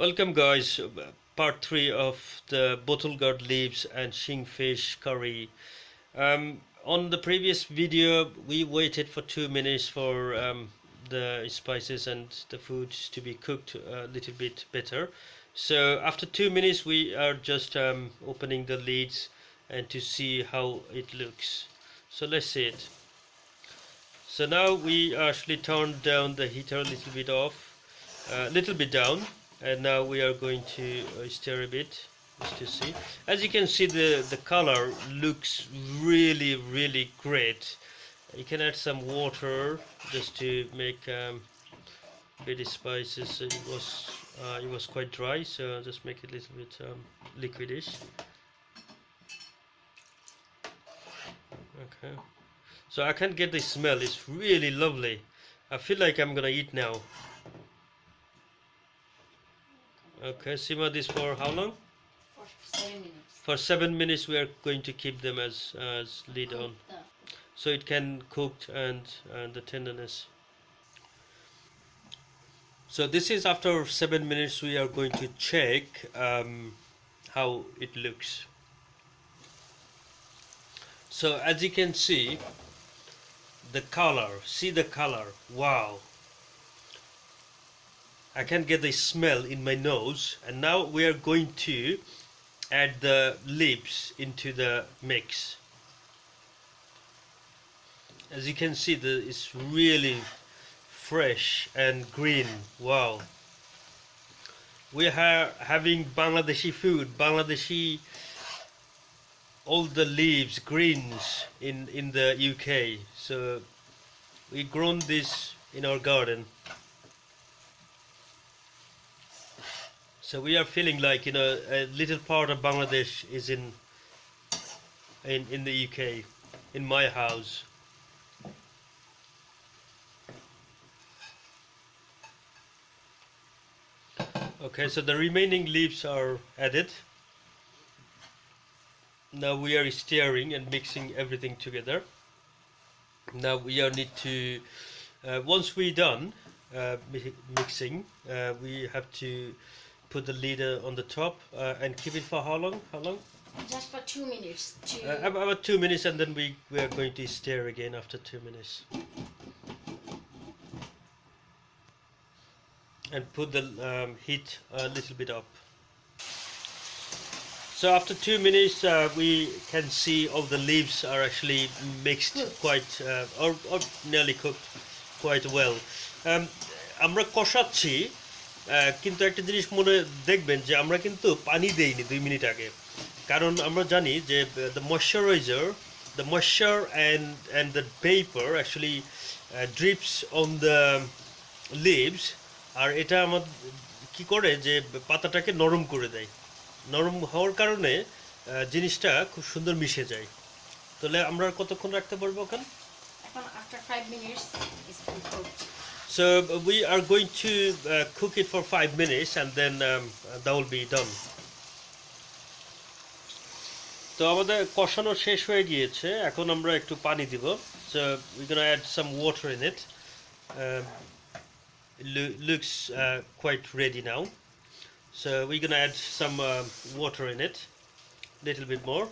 Welcome guys, part 3 of the bottle gourd leaves and shing fish curry. On the previous video we waited for 2 minutes for the spices and the foods to be cooked a little bit better. So after 2 minutes we are just opening the lids and to see how it looks. So let's see it. So now we actually turned down the heater a little bit down, and now we are going to stir a bit just to see. As you can see, the color looks really great. You can add some water just to make bit of spices. It was quite dry, so just make it a little bit liquidish. Okay, so I can get the smell. It's really lovely. I feel like I'm gonna eat now. Okay, simmer this for how long? For 7 minutes. For 7 minutes we are going to keep them as lid on, so it can cook and the tenderness. So this is after 7 minutes. We are going to check how it looks. So as you can see, the color, wow. I can get the smell in my nose. And now we are going to add the leaves into the mix. As you can see, it's really fresh and green. Wow. We are having Bangladeshi food, all the leaves, greens in the UK. So we grown this in our garden. So we are feeling like, you know, a little part of Bangladesh is in the UK, in my house. Okay, so the remaining leaves are added. Now we are stirring and mixing everything together. Now we need to, once we're done mixing, we have to put the lid on the top and keep it for how long? Just for 2 minutes. About 2 minutes, and then we are going to stir again after 2 minutes. And put the heat a little bit up. So after 2 minutes we can see all the leaves are actually mixed quite or nearly cooked quite well. আমরা কষাচ্ছি, কিন্তু একটা জিনিস মনে দেখবেন যে আমরা কিন্তু পানি দেইনি 2 মিনিট আগে, কারণ আমরা জানি যে the moisture and the vapor actually drips on the leaves, আর এটা আমাদের কি করে যে পাতাটাকে নরম করে দেয়। নরম হওয়ার কারণে জিনিসটা খুব সুন্দর মিশে যায়। তাহলে আমরা কতক্ষণ রাখতে পারবো ওখানে? এখন after 5 minutes it's fully cooked. So we are going to cook it for 5 minutes and then that will be done. তো আমাদের কষানো শেষ হয়ে গিয়েছে, এখন আমরা একটু পানি দিব। So we're going to add some water in it. It looks quite ready now. So we're going to add some water in it, a little bit more.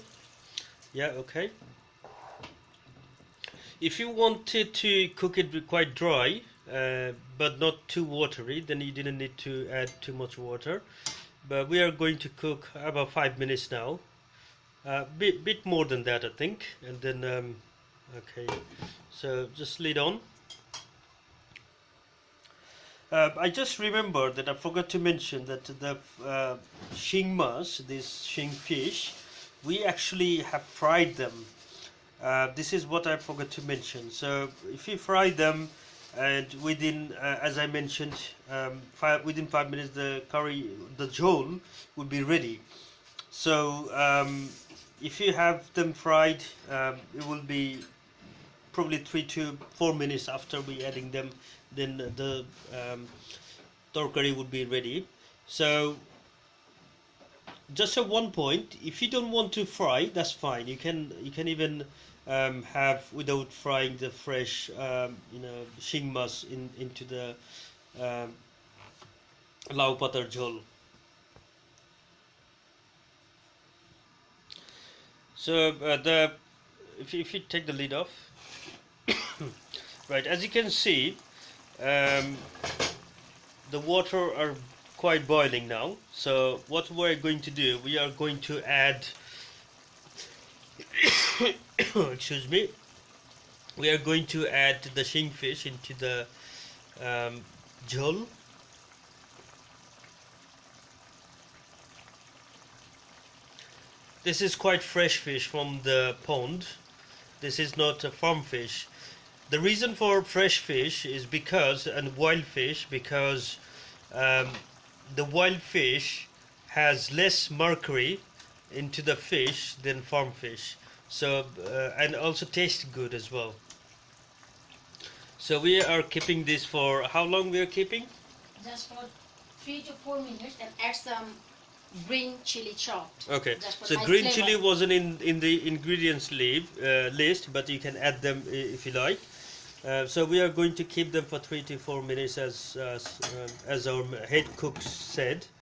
Yeah, okay. If you wanted to cook it quite dry, but not too watery, then you didn't need to add too much water. But we are going to cook about 5 minutes now, bit more than that I think, and then okay, so just lid on. I just remembered that I forgot to mention that the shing mas, this shing fish, we actually have fried them. This is what I forgot to mention. So if you fry them, and within, as I mentioned, within 5 minutes the jhol will be ready. So if you have them fried, it will be probably 3 to 4 minutes after we adding them, then the torkari would be ready. So just at one point, if you don't want to fry, that's fine. You can even have without frying the fresh shing mas into the lau patar jhol. So if you take the lid off, right, as you can see, um, the water are quite boiling now. So what we're going to do, we are going to add excuse me, we are going to add the shing fish into the jhol. This is quite fresh fish from the pond. This is not a farm fish. The reason for fresh fish is because, and wild fish, because the wild fish has less mercury into the fish than farm fish. So and also tastes good as well. So we are keeping this for how long? We are keeping? Just for 3 to 4 minutes, and add some green chili chopped. Okay. Just for So nice green flavor. chili wasn't in the ingredients list, but you can add them if you like. So we are going to keep them for 3 to 4 minutes as our head cook said.